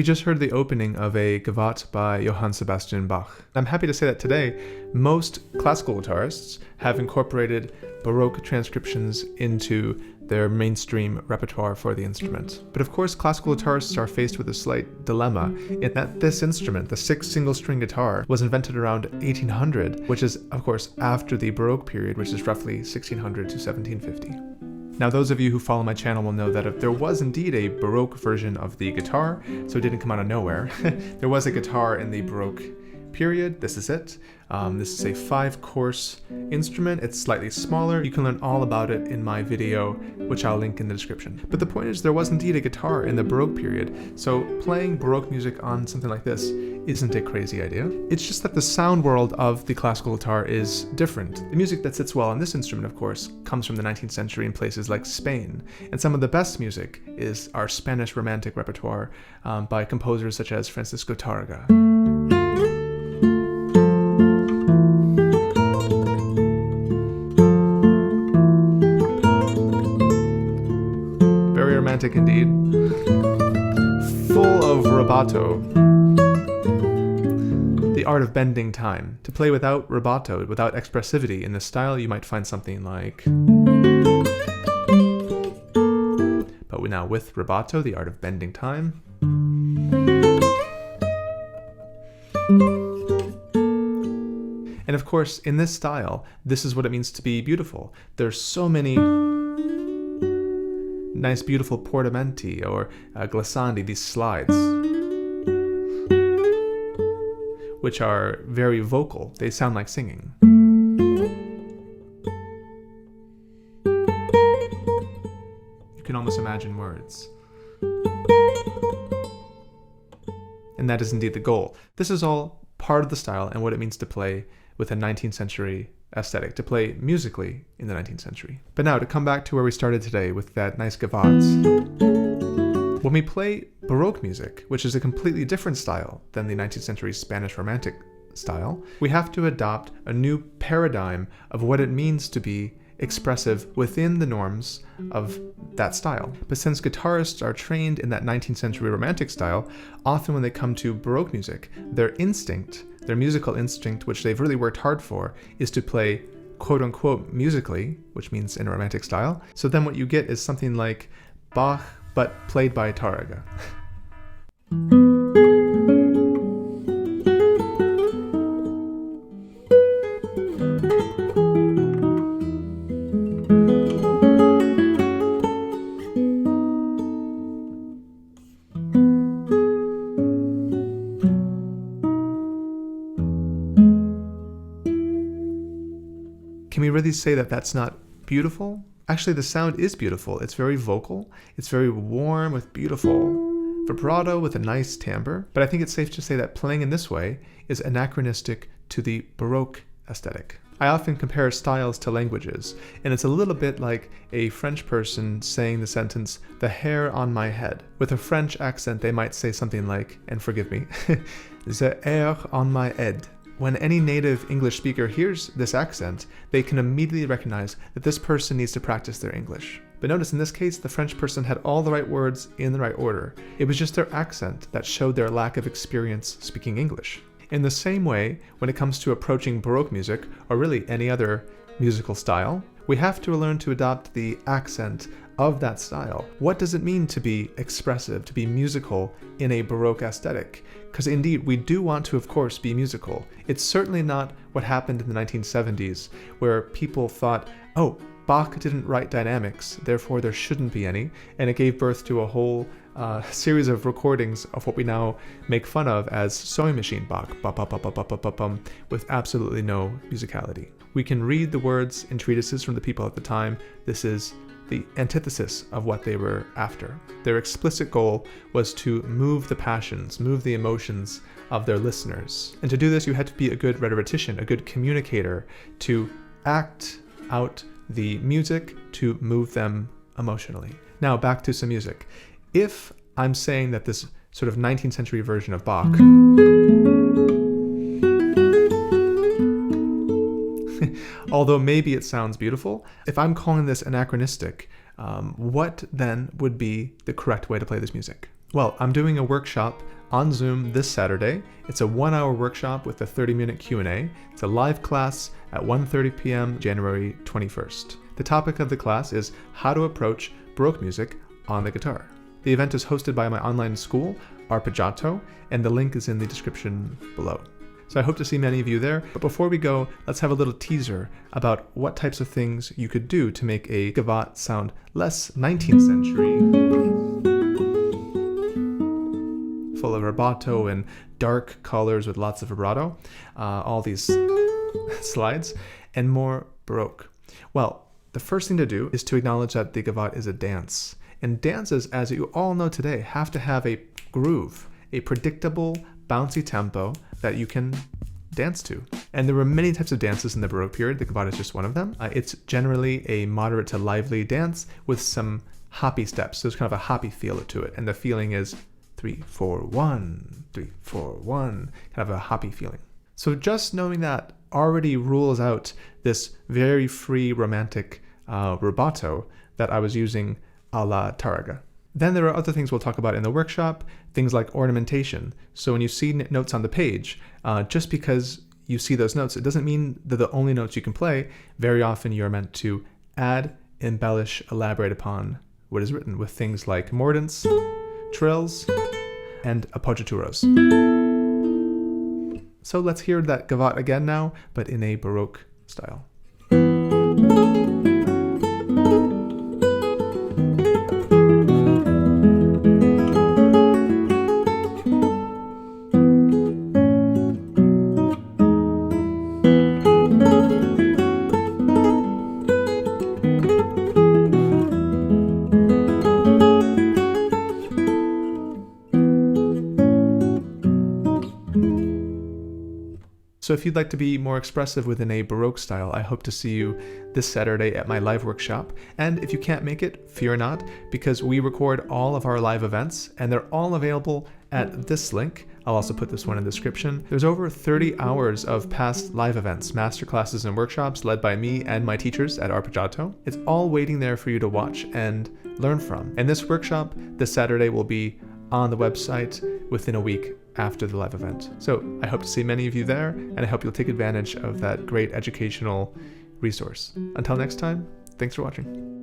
just heard the opening of a Gavotte by Johann Sebastian Bach. I'm happy to say that today, most classical guitarists have incorporated Baroque transcriptions into their mainstream repertoire for the instrument. But of course, classical guitarists are faced with a slight dilemma in that this instrument, the 6 single-string guitar, was invented around 1800, which is, of course, after the Baroque period, which is roughly 1600 to 1750. Now, those of you who follow my channel will know that there was indeed a Baroque version of the guitar, so it didn't come out of nowhere. There was a guitar in the Baroque period. This is it. This is a 5-course instrument. It's slightly smaller. You can learn all about it in my video, which I'll link in the description. But the point is, there was indeed a guitar in the Baroque period, so playing Baroque music on something like this isn't a crazy idea. It's just that the sound world of the classical guitar is different. The music that sits well on this instrument, of course, comes from the 19th century in places like Spain, and some of the best music is our Spanish Romantic repertoire by composers such as Francisco Tárrega. Very romantic indeed. Full of rubato. The art of bending time. To play without rubato, without expressivity in this style, you might find something like... But now with rubato, the art of bending time. And of course, in this style, this is what it means to be beautiful. There's so many nice, beautiful portamenti or glissandi, these slides, which are very vocal. They sound like singing. You can almost imagine words. And that is indeed the goal. This is all part of the style and what it means to play with a 19th century aesthetic, to play musically in the 19th century. But now to come back to where we started today with that nice gavotte. When we play Baroque music, which is a completely different style than the 19th century Spanish Romantic style, we have to adopt a new paradigm of what it means to be expressive within the norms of that style. But since guitarists are trained in that 19th century Romantic style, often when they come to Baroque music, their instinct, their musical instinct, which they've really worked hard for, is to play quote-unquote musically, which means in a Romantic style. So then what you get is something like Bach, but played by Tárrega. Can we really say that that's not beautiful? Actually, the sound is beautiful. It's very vocal. It's very warm with beautiful vibrato with a nice timbre. But I think it's safe to say that playing in this way is anachronistic to the Baroque aesthetic. I often compare styles to languages, and it's a little bit like a French person saying the sentence, "the hair on my head." With a French accent, they might say something like, and forgive me, "the hair on my head." When any native English speaker hears this accent, they can immediately recognize that this person needs to practice their English. But notice in this case, the French person had all the right words in the right order. It was just their accent that showed their lack of experience speaking English. In the same way, when it comes to approaching Baroque music, or really any other musical style, we have to learn to adopt the accent of that style. What does it mean to be expressive, to be musical in a Baroque aesthetic? Because indeed, we do want to, of course, be musical. It's certainly not what happened in the 1970s, where people thought, oh, Bach didn't write dynamics, therefore there shouldn't be any, and it gave birth to a whole series of recordings of what we now make fun of as sewing machine Bach, with absolutely no musicality. We can read the words in treatises from the people at the time. This is the antithesis of what they were after. Their explicit goal was to move the passions, move the emotions of their listeners. And to do this, you had to be a good rhetorician, a good communicator, to act out the music to move them emotionally. Now back to some music. If I'm saying that this sort of 19th century version of Bach although maybe it sounds beautiful, if I'm calling this anachronistic, what then would be the correct way to play this music? Well, I'm doing a workshop on Zoom this Saturday. It's a 1-hour workshop with a 30-minute Q&A. It's a live class at 1:30 p.m. January 21st. The topic of the class is how to approach Baroque music on the guitar. The event is hosted by my online school, Arpeggiato, and the link is in the description below. So I hope to see many of you there. But before we go, let's have a little teaser about what types of things you could do to make a gavotte sound less 19th century, full of rubato and dark colors with lots of vibrato, all these slides, and more Baroque. Well, the first thing to do is to acknowledge that the gavotte is a dance. And dances, as you all know today, have to have a groove, a predictable, bouncy tempo that you can dance to. And there were many types of dances in the Baroque period. The gavotte is just one of them. It's generally a moderate to lively dance with some hoppy steps. So there's kind of a hoppy feel to it. And the feeling is 3-4-1, 3-4-1, kind of a hoppy feeling. So just knowing that already rules out this very free romantic rubato that I was using a la Taraga. Then there are other things we'll talk about in the workshop, things like ornamentation. So when you see notes on the page, just because you see those notes, it doesn't mean they're the only notes you can play. Very often you're meant to add, embellish, elaborate upon what is written with things like mordents, trills, and appoggiaturos. So let's hear that gavotte again now, but in a Baroque style. So if you'd like to be more expressive within a Baroque style, I hope to see you this Saturday at my live workshop. And if you can't make it, fear not, because we record all of our live events and they're all available at this link. I'll also put this one in the description. There's over 30 hours of past live events, masterclasses and workshops led by me and my teachers at Arpeggiato. It's all waiting there for you to watch and learn from. And this workshop this Saturday will be on the website within a week after the live event. So I hope to see many of you there, and I hope you'll take advantage of that great educational resource. Until next time, thanks for watching.